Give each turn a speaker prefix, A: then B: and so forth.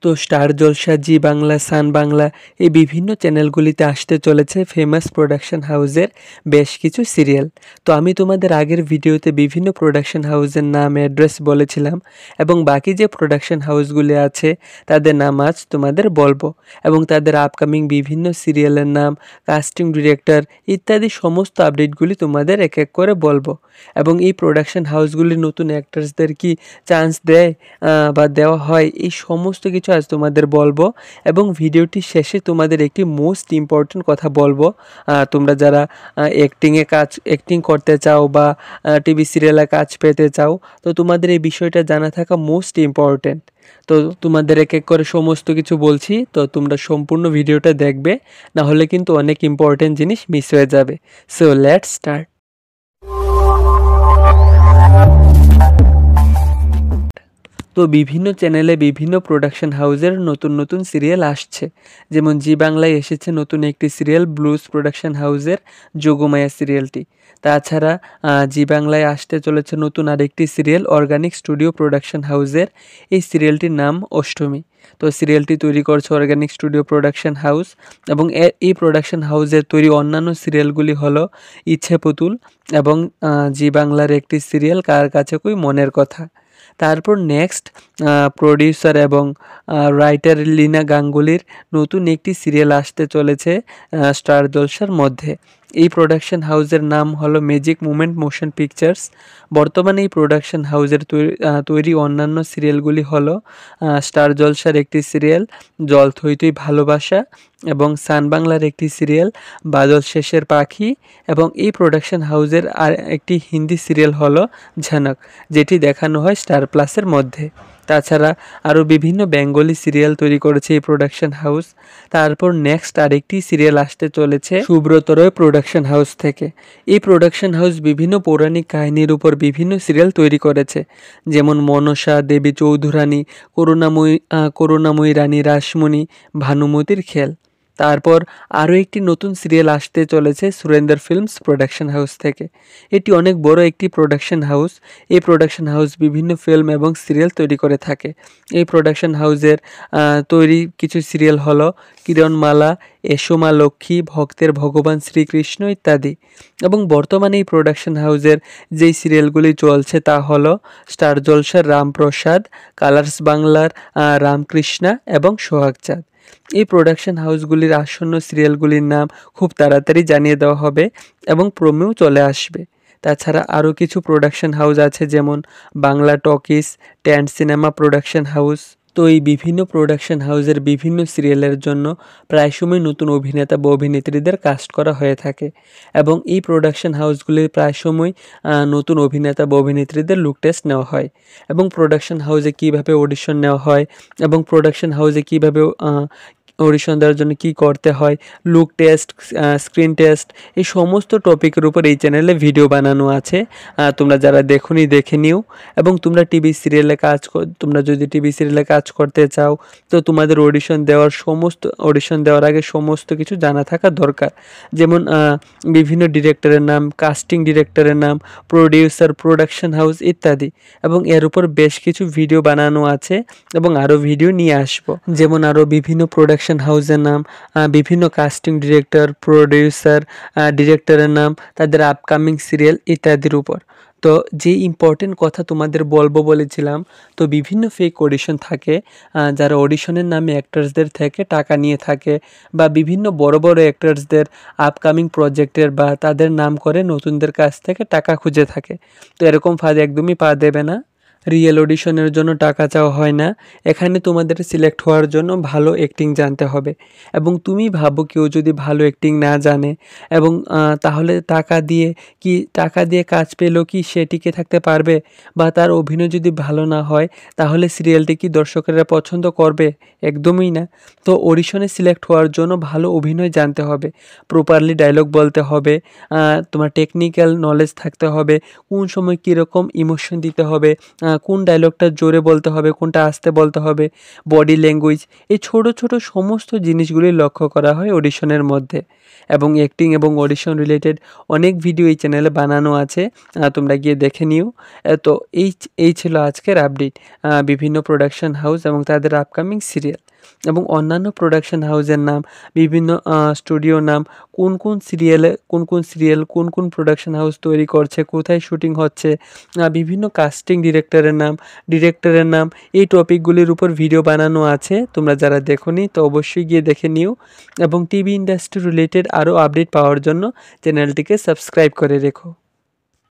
A: তো স্টার জলসা, জি বাংলা, সান বাংলা এই বিভিন্ন চ্যানেলগুলিতে আসতে চলেছে ফেমাস প্রোডাকশন হাউসের বেশ কিছু সিরিয়াল। তো আমি তোমাদের আগের ভিডিওতে বিভিন্ন প্রোডাকশন হাউসের নাম অ্যাড্রেস বলেছিলাম এবং বাকি যে প্রোডাকশন হাউসগুলি আছে তাদের নাম আজ তোমাদের বলবো এবং তাদের আপকামিং বিভিন্ন সিরিয়ালের নাম, কাস্টিং ডিরেক্টর ইত্যাদি সমস্ত আপডেটগুলি তোমাদের এক এক করে বলবো। এবং এই প্রোডাকশন হাউসগুলি নতুন অ্যাক্টার্সদের কি চান্স দেয় বা দেওয়া হয়, এই সমস্ত কিছু আজ তোমাদের বলবো এবং ভিডিওটি শেষে তোমাদের একটি মোস্ট ইম্পর্ট্যান্ট কথা বলবো। তোমরা যারা অ্যাক্টিং করতে চাও বা টিভি সিরিয়ালে কাজ পেতে চাও, তো তোমাদের এই বিষয়টা জানা থাকা মোস্ট ইম্পর্ট্যান্ট। তো তোমাদের এক এক করে সমস্ত কিছু বলছি, তো তোমরা সম্পূর্ণ ভিডিওটা দেখবে, না হলে কিন্তু অনেক ইম্পর্ট্যান্ট জিনিস মিস হয়ে যাবে। So let's start. তো বিভিন্ন চ্যানেলে বিভিন্ন প্রোডাকশন হাউসের নতুন নতুন সিরিয়াল আসছে, যেমন জি বাংলায় এসেছে নতুন একটি সিরিয়াল ব্লুজ প্রোডাকশন হাউসের যোগমায়া সিরিয়ালটি। তাছাড়া জি বাংলায় আসতে চলেছে নতুন আরেকটি সিরিয়াল অর্গানিক স্টুডিও প্রোডাকশন হাউসের। এই সিরিয়ালটির নাম অষ্টমী। তো সিরিয়ালটি তৈরি করছে অর্গানিক স্টুডিও প্রোডাকশন হাউস এবং এই প্রোডাকশন হাউসের তৈরি অন্যান্য সিরিয়ালগুলি হলো ইচ্ছে পুতুল এবং জি বাংলার একটি সিরিয়াল কার কাছে কই মনের কথা। তারপর নেক্সট প্রোডিউসার এবং রাইটার লীনা গাঙ্গুলির নতুন একটি সিরিয়াল আসতে চলেছে স্টার জলসার মধ্যে। এই প্রোডাকশন হাউসের নাম হলো ম্যাজিক মুভমেন্ট মোশন পিকচার্স। বর্তমানে এই প্রোডাকশন হাউসের তৈরি অন্যান্য সিরিয়ালগুলি হলো স্টার জলসার একটি সিরিয়াল জল থই থই ভালোবাসা এবং সান বাংলার একটি সিরিয়াল বাদল শেষের পাখি এবং এই প্রোডাকশন হাউসের আর একটি হিন্দি সিরিয়াল হলো ঝনক, যেটি দেখানো হয় স্টার প্লাসের মধ্যে। তাছাড়া আরও বিভিন্ন বেঙ্গলি সিরিয়াল তৈরি করেছে এই প্রোডাকশন হাউস। তারপর নেক্সট আরেকটি সিরিয়াল আসতে চলেছে সুব্রত রয় প্রোডাকশন হাউস থেকে। এই প্রোডাকশন হাউস বিভিন্ন পৌরাণিক কাহিনীর উপর বিভিন্ন সিরিয়াল তৈরি করেছে, যেমন মনসা, দেবী চৌধুরানী, করুণাময়ী রানী রাসমণি, ভানুমতির খেল। তারপর আরও একটি নতুন সিরিয়াল আসতে চলেছে সুরেন্দ্র ফিল্মস প্রোডাকশন হাউস থেকে। এটি অনেক বড় একটি প্রোডাকশন হাউস। এই প্রোডাকশন হাউস বিভিন্ন ফিল্ম এবং সিরিয়াল তৈরি করে থাকে। এই প্রোডাকশন হাউসের তৈরি কিছু সিরিয়াল হলো কিরণমালা, এসোমা লক্ষ্মী, ভক্তের ভগবান শ্রীকৃষ্ণ ইত্যাদি। এবং বর্তমানে এই প্রোডাকশন হাউসের যেই সিরিয়ালগুলি চলছে তা হলো স্টার জলসার রামপ্রসাদ, কালার্স বাংলার রামকৃষ্ণা এবং সোহাগচাঁদ। এই প্রোডাকশন হাউসগুলির আসন্ন সিরিয়ালগুলির নাম খুব তাড়াতাড়ি জানিয়ে দেওয়া হবে এবং প্রোমোও চলে আসবে। তাছাড়া আরও কিছু প্রোডাকশন হাউস আছে, যেমন বাংলা টকিস, ট্যান্ট সিনেমা প্রোডাকশন হাউস। তো এই বিভিন্ন প্রোডাকশন হাউসের বিভিন্ন সিরিয়ালের জন্য প্রায় সময় নতুন অভিনেতা বা অভিনেত্রীদের কাস্ট করা হয়ে থাকে এবং এই প্রোডাকশন হাউসগুলির প্রায় সময় নতুন অভিনেতা বা অভিনেত্রীদের লুক টেস্ট নেওয়া হয় এবং প্রোডাকশন হাউসে কীভাবে অডিশন নেওয়া হয় এবং প্রোডাকশন হাউসে কীভাবে অডিশন দেওয়ার জন্য কী করতে হয়, লুক টেস্ট, স্ক্রিন টেস্ট, এই সমস্ত টপিকের উপর এই চ্যানেলে ভিডিও বানানো আছে। তোমরা যারা দেখোনি দেখে নিও। এবং তোমরা তোমরা যদি টিভি সিরিয়ালে কাজ করতে চাও, তো তোমাদের অডিশন দেওয়ার আগে সমস্ত কিছু জানা থাকা দরকার, যেমন বিভিন্ন ডিরেক্টরের নাম, কাস্টিং ডিরেক্টরের নাম, প্রোডিউসার, প্রোডাকশন হাউস ইত্যাদি। এবং এর উপর বেশ কিছু ভিডিও বানানো আছে এবং আরও ভিডিও নিয়ে আসবো, যেমন আরও বিভিন্ন প্রোডাকশন হাউসের নাম, বিভিন্ন কাস্টিং ডিরেক্টর, প্রোডিউসার, ডিরেক্টরের নাম, তাদের আপকামিং সিরিয়াল ইত্যাদির উপর। তো যে ইম্পর্টেন্ট কথা তোমাদের বলবো বলেছিলাম, তো বিভিন্ন ফেক অডিশন থাকে, যারা অডিশনের নামে অ্যাক্টার্সদের থেকে টাকা নিয়ে থাকে বা বিভিন্ন বড় বড় অ্যাক্টার্সদের আপকামিং প্রজেক্টের বা তাদের নাম করে নতুনদের কাছ থেকে টাকা খুঁজে থাকে। তো এরকম ফাঁদে একদমই পা দেবে না। রিয়েল অডিশনের জন্য টাকা চাওয়া হয় না। এখানে তোমাদের সিলেক্ট হওয়ার জন্য ভালো অ্যাক্টিং জানতে হবে এবং তুমি ভাবো কেউ যদি ভালো অ্যাক্টিং না জানে এবং তাহলে টাকা দিয়ে কাজ পেলেও কি সে টিকে থাকতে পারবে, বা তার অভিনয় যদি ভালো না হয় তাহলে সিরিয়ালটি কি দর্শকেরা পছন্দ করবে? একদমই না। তো অডিশনে সিলেক্ট হওয়ার জন্য ভালো অভিনয় জানতে হবে, প্রপারলি ডায়লগ বলতে হবে, তোমার টেকনিক্যাল নলেজ থাকতে হবে, কোন সময় কীরকম ইমোশন দিতে হবে, কোন ডায়লগটা জোরে বলতে হবে, কোনটা আস্তে বলতে হবে, বডি ল্যাঙ্গুয়েজ, এই ছোট ছোট সমস্ত জিনিসগুলি লক্ষ্য করা হয় অডিশনের মধ্যে। এবং অ্যাক্টিং এবং অডিশন রিলেটেড অনেক ভিডিও এই চ্যানেলে বানানো আছে, তোমরা গিয়ে দেখে নিও। তো এই ছিল আজকের আপডেট বিভিন্ন প্রোডাকশন হাউস এবং তাদের আপকামিং সিরিয়াল এবং অন্যান্য প্রোডাকশন হাউসের নাম, বিভিন্ন স্টুডিওর নাম, কোন কোন সিরিয়াল কোন কোন প্রোডাকশন হাউস তৈরি করছে, কোথায় শুটিং হচ্ছে, বিভিন্ন কাস্টিং ডিরেক্টরের নাম, এই টপিকগুলির উপর ভিডিও বানানো আছে। তোমরা যারা দেখোনি তো অবশ্যই গিয়ে দেখে নিও এবং টিভি ইন্ডাস্ট্রি রিলেটেড আরও আপডেট পাওয়ার জন্য চ্যানেলটিকে সাবস্ক্রাইব করে রেখো।